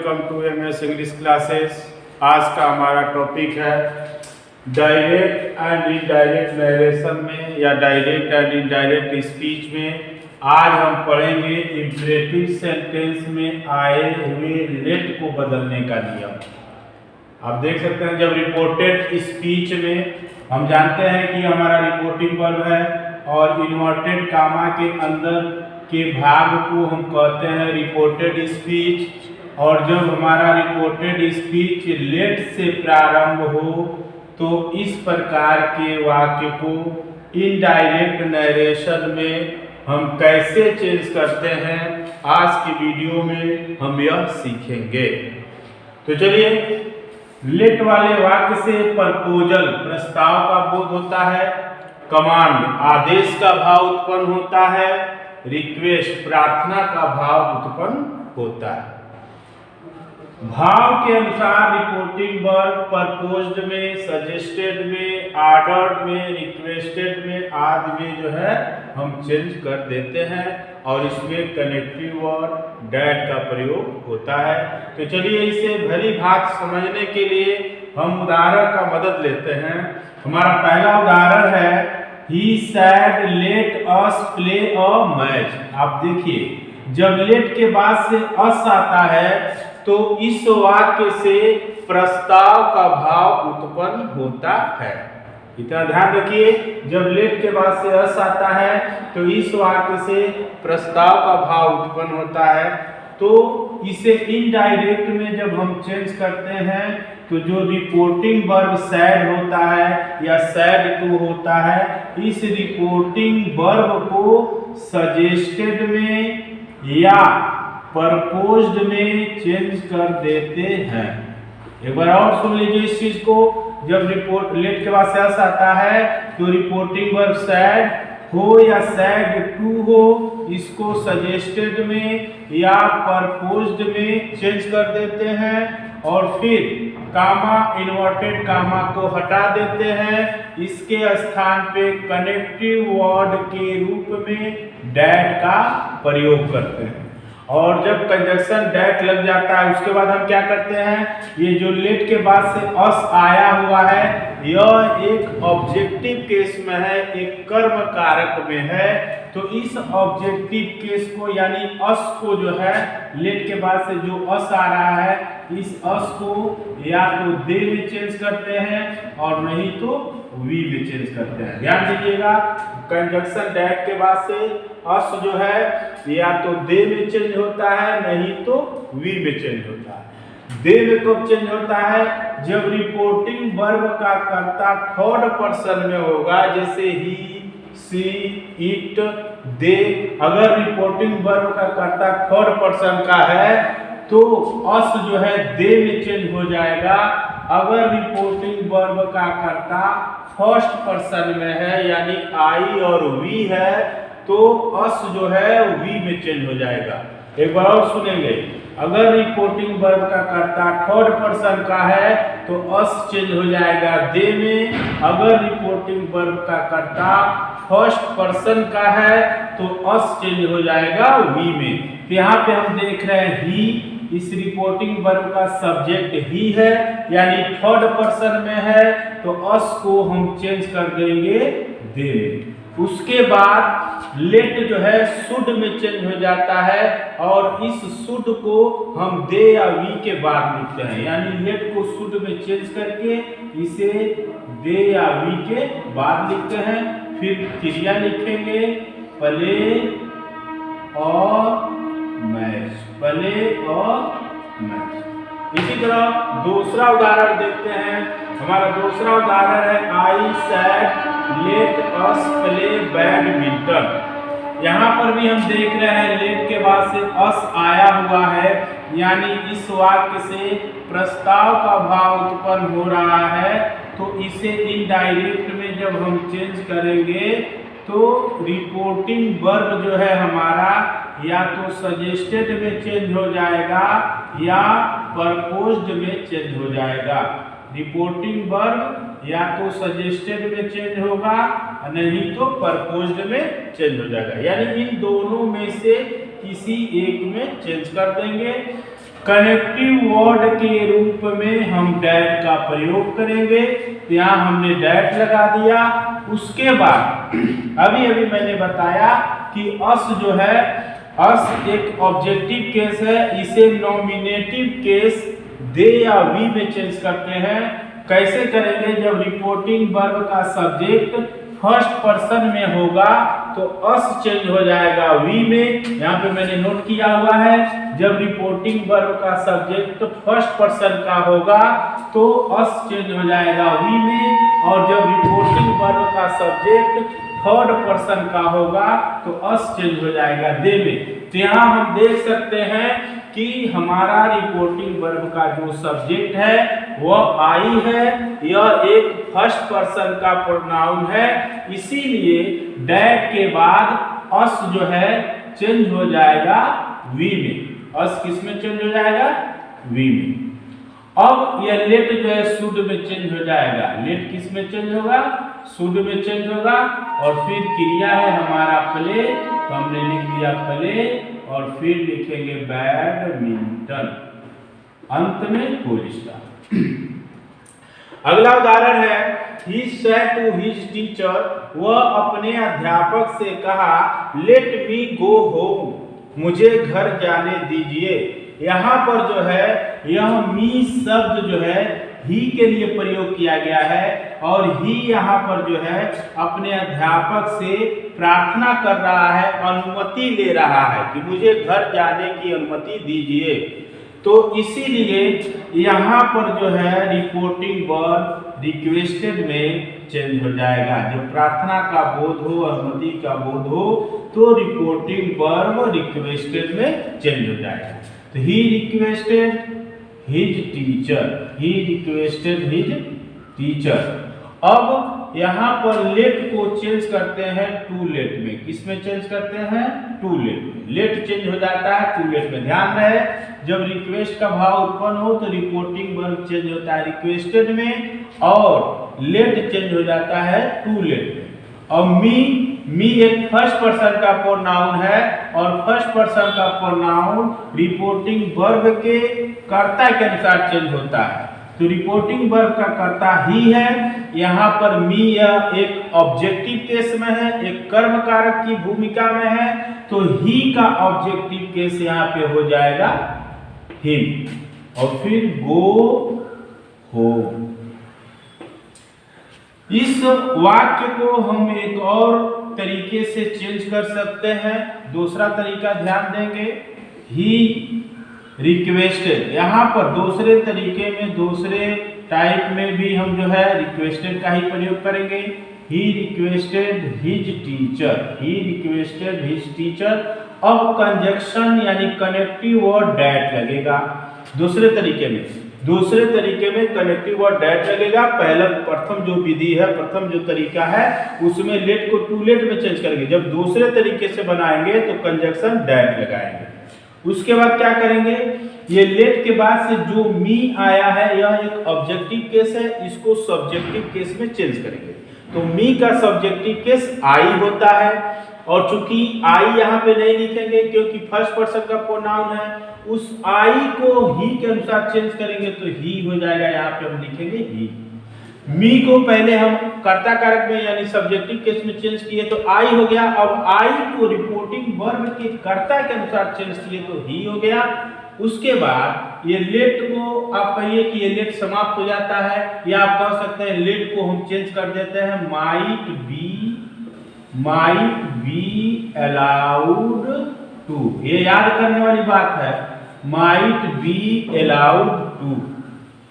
Welcome to MS English classes. आज का हमारा टॉपिक है डायरेक्ट एंड इनडायरेक्ट नरेशन में या डायरेक्ट एंड इनडायरेक्ट स्पीच में। आज हम पढ़ेंगे इंपरेटिव सेंटेंस में आए हुए लेट को बदलने का नियम। आप देख सकते हैं, जब रिपोर्टेड स्पीच में हम जानते हैं कि हमारा रिपोर्टिंग वर्ब है और इन्वर्टेड कामा के अंदर के भाग को हम कहते हैं रिपोर्टेड स्पीच। और जब हमारा रिपोर्टेड स्पीच लेट से प्रारंभ हो तो इस प्रकार के वाक्य को इनडायरेक्ट नरेशन में हम कैसे चेंज करते हैं, आज की वीडियो में हम यह सीखेंगे। तो चलिए, लेट वाले वाक्य से प्रपोजल प्रस्ताव का बोध होता है, कमांड आदेश का भाव उत्पन्न होता है, रिक्वेस्ट प्रार्थना का भाव उत्पन्न होता है। भाव के अनुसार रिपोर्टिंग वर्ब प्रपोज्ड में, सजेस्टेड में, ऑर्डर्ड में, रिक्वेस्टेड में आदि में जो है हम चेंज कर देते हैं और इसमें कनेक्टिव वर्ड डैट का प्रयोग होता है। तो चलिए, इसे भली भांति समझने के लिए हम उदाहरण का मदद लेते हैं। हमारा पहला उदाहरण है He said let us play a match। आप देखिए, जब लेट के बाद से अस आता है तो इस वाक्य से प्रस्ताव का भाव उत्पन्न होता है। इतना ध्यान रखिए, जब लेट के बाद से अस आता है तो इस वाक्य से प्रस्ताव का भाव उत्पन्न होता है। तो इसे इनडायरेक्ट में जब हम चेंज करते हैं तो जो रिपोर्टिंग वर्ब सैड होता है या सैड टू होता है, इस रिपोर्टिंग वर्ब को सजेस्टेड में या प्रपोज्ड में चेंज कर देते हैं। एक बार और सुन लीजिए इस चीज को। जब रिपोर्ट लेट के बाद से आता है तो रिपोर्टिंग वर्ब सैड हो या सैड टू हो, इसको सजेस्टेड में या प्रपोज्ड में चेंज कर देते हैं और फिर कामा इन्वर्टेड कामा को हटा देते हैं। इसके स्थान पे कनेक्टिव वर्ड के रूप में डैट का प्रयोग करते हैं। और जब कंजक्शन डैट लग जाता है उसके बाद हम क्या करते हैं, ये जो लेट के बाद से अस आया हुआ है यह एक ऑब्जेक्टिव केस में है, एक कर्म कारक में है। तो इस ऑब्जेक्टिव केस को यानी अस को जो है लेट के बाद से जो अस आ रहा है, इस अस को या तो दे में चेंज करते हैं और नहीं तो वी में चेंज करते हैं। ध्यान दीजिएगा, कंजक्शन डैट के बाद से अस जो है या तो दे में चेंज होता है नहीं तो वी में चेंज होता है। दे में कब चेंज होता है, जब रिपोर्टिंग वर्ब का कर्ता थर्ड पर्सन में होगा, जैसे ही, सी, इट, दे। अगर रिपोर्टिंग वर्ब का कर्ता थर्ड पर्सन का है तो अस जो है दे में चेंज हो जाएगा। अगर रिपोर्टिंग वर्ब का कर्ता फर्स्ट पर्सन में है यानी आई और वी है तो अस जो है वी में चेंज हो जाएगा। एक बार और सुनेंगे, अगर रिपोर्टिंग वर्ब का कर्ता थर्ड पर्सन का है तो अस चेंज हो जाएगा दे में। अगर रिपोर्टिंग वर्ब का कर्ता फर्स्ट पर्सन का है तो अस चेंज हो जाएगा वी में। तो यहाँ पे हम देख रहे हैं ही, इस रिपोर्टिंग वर्ब का सब्जेक्ट ही है यानी थर्ड पर्सन में है तो अस को हम चेंज कर देंगे दे में। उसके बाद लेट जो है शुड में चेंज हो जाता है और इस शुड को हम दे या वी के बाद लिखते हैं, यानी लेट को शुड में चेंज करके इसे दे या वी के बाद लिखते हैं। फिर क्रिया लिखेंगे प्ले और मैच, प्ले और मैच। इसी तरह दूसरा उदाहरण देखते हैं। हमारा दूसरा उदाहरण है I said let us play badminton. यहाँ पर भी हम देख रहे हैं लेट के बाद से अस आया हुआ है, यानी इस वाक्य से प्रस्ताव का भाव उत्पन्न हो रहा है। तो इसे इनडायरेक्ट में जब हम चेंज करेंगे तो रिपोर्टिंग वर्ब जो है हमारा या तो सजेस्टेड में चेंज हो जाएगा या प्रपोज्ड में चेंज हो जाएगा। रिपोर्टिंग वर्ब या तो सजेस्टेड में चेंज होगा नहीं तो प्रपोज्ड में चेंज हो जाएगा, यानी इन दोनों में से किसी एक में चेंज कर देंगे। कनेक्टिव वर्ड के रूप में हम डैट का प्रयोग करेंगे। तो यहाँ हमने डैट लगा दिया। उसके बाद अभी अभी मैंने बताया कि अस जो है, अस एक ऑब्जेक्टिव केस है, इसे नॉमिनेटिव केस दे या वी में चेंज करते हैं। कैसे करेंगे? जब रिपोर्टिंग वर्ब का सब्जेक्ट फर्स्ट पर्सन में होगा तो अस चेंज हो जाएगा वी में। यहाँ पे मैंने नोट किया हुआ है, जब रिपोर्टिंग वर्ब का सब्जेक्ट फर्स्ट पर्सन का होगा तो अस चेंज हो जाएगा वी में, और जब रिपोर्टिंग वर्ब का सब्जेक्ट थर्ड पर्सन का होगा तो अस चेंज हो जाएगा दे में। तो यहाँ हम देख सकते हैं कि हमारा रिपोर्टिंग वर्ब का जो सब्जेक्ट है वह आई है, यह एक फर्स्ट पर्सन का प्रोनाउन है, इसीलिए डैट के बाद अस जो है चेंज हो जाएगा वी में। अस किस में चेंज हो जाएगा? वी में। अब यह लेट जो है शुड में चेंज हो जाएगा। लेट किस में चेंज होगा? शुड में चेंज होगा। और फिर क्रिया है हमारा प्ले, तो हमने लिख दिया प्ले, और फिर लिखेंगे बैडमिंटन, अंत में फुल स्टॉप। अगला उदाहरण है, he said to his teacher, वह अपने अध्यापक से कहा, let me go home, मुझे घर जाने दीजिए। यहाँ पर जो है यह मी शब्द जो है ही के लिए प्रयोग किया गया है, और ही यहाँ पर जो है अपने अध्यापक से प्रार्थना कर रहा है, अनुमति ले रहा है कि मुझे घर जाने की अनुमति दीजिए। तो इसीलिए यहाँ पर जो है रिपोर्टिंग वर्ब रिक्वेस्टेड में चेंज हो जाएगा। जब प्रार्थना का बोध हो, अनुमति का बोध हो, तो रिपोर्टिंग वर्ब रिक्वेस्टेड में चेंज हो जाएगा। तो he requested his teacher, he requested his teacher. अब यहाँ पर लेट को चेंज करते हैं टू लेट में। किस में चेंज करते हैं? टू लेट में। लेट चेंज हो जाता है टू लेट में। ध्यान रहे, जब रिक्वेस्ट का भाव उत्पन्न हो तो रिपोर्टिंग वर्ब चेंज होता है रिक्वेस्टेड में, और लेट चेंज हो जाता है टू लेट में। और मी एक फर्स्ट पर्सन का प्रोनाउन है, और फर्स्ट पर्सन का प्रोनाउन रिपोर्टिंग वर्ब के कर्ता के अनुसार चेंज होता है। तो रिपोर्टिंग वर्ब का कर्ता ही है। यहाँ पर मी यह एक ऑब्जेक्टिव केस में है, एक कर्म कारक की भूमिका में है, तो ही का ऑब्जेक्टिव केस यहाँ पे हो जाएगा हिम, और फिर गो होम। इस वाक्य को हम एक और तरीके से चेंज कर सकते हैं। दूसरा तरीका ध्यान देंगे, ही रिक्वेस्टेड। यहाँ पर दूसरे तरीके में, दूसरे टाइप में भी हम जो है रिक्वेस्टेड का ही प्रयोग करेंगे। He requested his teacher, he requested his teacher. अब कंजक्शन यानी कनेक्टिव वर्ड डैट लगेगा। दूसरे तरीके में कनेक्टिव वर्ड डैट लगेगा। पहला प्रथम जो विधि है, प्रथम जो तरीका है, उसमें लेट को टू लेट में चेंज करेंगे। जब दूसरे तरीके से बनाएंगे तो कंजक्शन डैट लगाएंगे। उसके बाद क्या करेंगे? ये लेट के बाद से जो मी आया है यह एक ऑब्जेक्टिव केस है, इसको सब्जेक्टिव केस में चेंज करेंगे। तो मी का सब्जेक्टिव केस आई होता है, और चूंकि आई यहाँ पे नहीं लिखेंगे क्योंकि फर्स्ट पर्सन का प्रोनाउन है, उस आई को ही के अनुसार चेंज करेंगे तो ही हो जाएगा। यहाँ पे हम लिखेंगे ही। मी को पहले हम कर्ता कारक में यानी सब्जेक्टिव केस में चेंज किए तो आई हो गया। अब आई को रिपोर्टिंग वर्ब के कर्ता के अनुसार चेंज किए तो ही हो गया। उसके बाद ये लेट को आप कहिए कि ये लेट समाप्त हो जाता है, या आप कह सकते हैं लेट को हम चेंज कर देते हैं माइट बी अलाउड टू। ये याद करने वाली बात है, माइट बी अलाउड टू।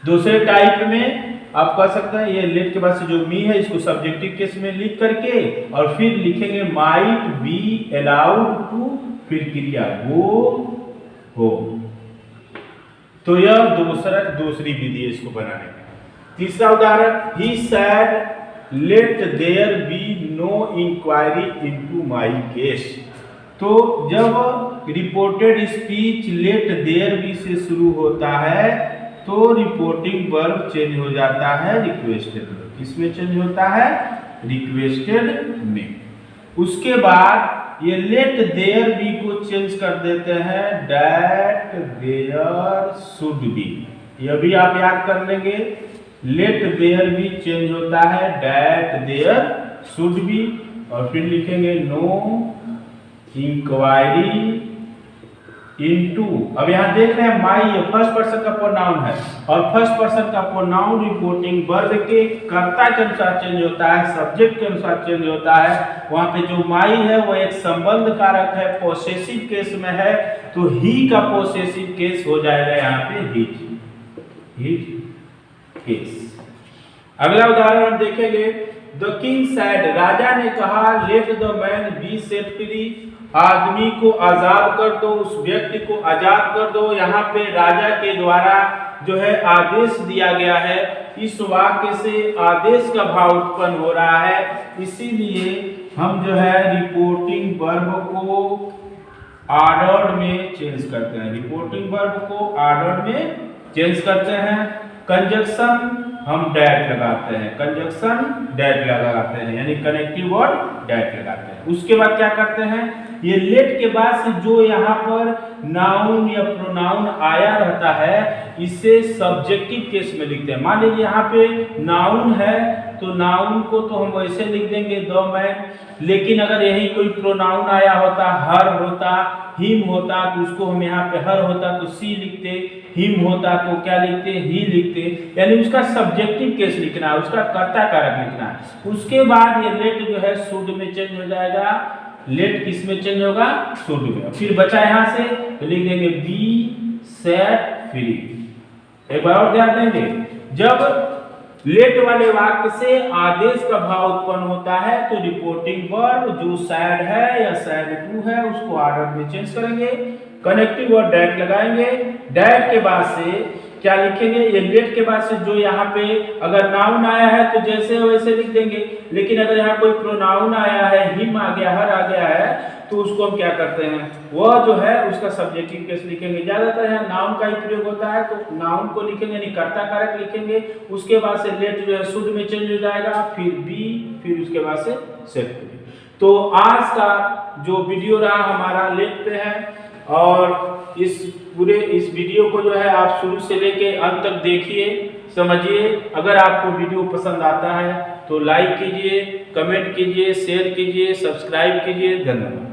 दूसरे टाइप में आप कह सकते हैं ये लेट के बाद से जो मी है इसको सब्जेक्टिव केस में लिख करके और फिर लिखेंगे माइट बी अलाउड टू, फिर क्रिया गो हो। तो यह दूसरी विधि है इसको बनाने की। तीसरा उदाहरण, he said let there be no inquiry into my case. तो जब reported speech let there be से शुरू होता है तो रिपोर्टिंग वर्ब चेंज हो जाता है रिक्वेस्टेड में। किसमें चेंज होता है? रिक्वेस्टेड में। उसके बाद ये लेट देयर बी को चेंज कर देते हैं दैट देयर शुड बी। ये भी आप याद कर लेंगे, लेट देयर बी चेंज होता है दैट देयर शुड बी। और फिर लिखेंगे नो इंक्वायरी इनटू। अब यहाँ देख रहे हैं माई ये फर्स्ट पर्सन का प्रोनाउन है, और फर्स्ट पर्सन का प्रोनाउन रिपोर्टिंग वर्ब के कर्ता के अनुसार चेंज होता है, सब्जेक्ट के अनुसार चेंज होता है। वहां पे जो माई है वो एक संबंध कारक है, पोसेसिव केस में है, तो ही का पोसेसिव केस हो जाएगा यहाँ पे हिज केस। अगला उदाहरण हम देखेंगे, द किंग सेड, राजा ने कहा, let the man B set free, आदमी को आजाद कर दो, उस व्यक्ति को आजाद कर दो। यहाँ पे राजा के द्वारा जो है आदेश दिया गया है, इस वाक्य से आदेश का भाव उत्पन्न हो रहा है, इसीलिए हम जो है रिपोर्टिंग वर्ब को ऑर्डर में चेंज करते हैं, रिपोर्टिंग वर्ब को ऑर्डर में चेंज करते हैं। कंजक्शन हम डैट लगाते हैं, कंजक्शन डैट लगाते हैं, यानी कनेक्टिव वर्ड डैट लगाते हैं। उसके बाद क्या करते हैं, ये लेट के बाद से जो यहाँ पर नाउन या प्रोनाउन आया रहता है, इसे सब्जेक्टिव केस में लिखते हैं। मान लीजिए यहाँ पे नाउन है, तो नाउन को तो हम वैसे लिख देंगे द मैन, लेकिन अगर यही कोई प्रोनाउन आया होता, हर होता, हिम होता, तो उसको हम यहाँ पे हर होता तो सी लिखते, हिम होता तो क्या लिखते, ही लिखते, यानी उसका सब्जेक्टिव केस लिखना है, उसका कर्ता कारक लिखना है। उसके बाद ये लेट जो है शुड में चेंज हो जाएगा, लेट किस में चेंज होगा, शुड में। फिर बचा यहाँ से तो लिख देंगे बी सेट फ्री। एक बार और ध्यान देंगे, जब लेट वाले वाक्य से आदेश का भाव उत्पन्न होता है तो रिपोर्टिंग वर्ब जो सैड है या सैड टू है उसको ऑर्डर में चेंज करेंगे, कनेक्टिव वर्ड डैट लगाएंगे। डैट के बाद से क्या लिखेंगे, ये लेट के बाद से जो यहाँ पे अगर नाउन आया है तो जैसे वैसे लिख देंगे, लेकिन अगर यहाँ कोई प्रोनाउन आया है, हिम आ गया, हर आ गया है, तो उसको हम क्या करते हैं, वह जो है उसका सब्जेक्टिव केस लिखेंगे। ज्यादातर यहाँ नाउन का ही प्रयोग होता है, तो नाउन को लिखेंगे यानी कर्ता कारक लिखेंगे। उसके बाद से लेट जो है शुड में चेंज हो जाएगा, फिर बी, फिर उसके बाद से सेट। तो आज का जो वीडियो रहा हमारा लेट पे है, और इस वीडियो को जो है आप शुरू से लेके अंत तक देखिए, समझिए। अगर आपको वीडियो पसंद आता है तो लाइक कीजिए, कमेंट कीजिए, शेयर कीजिए, सब्सक्राइब कीजिए। धन्यवाद।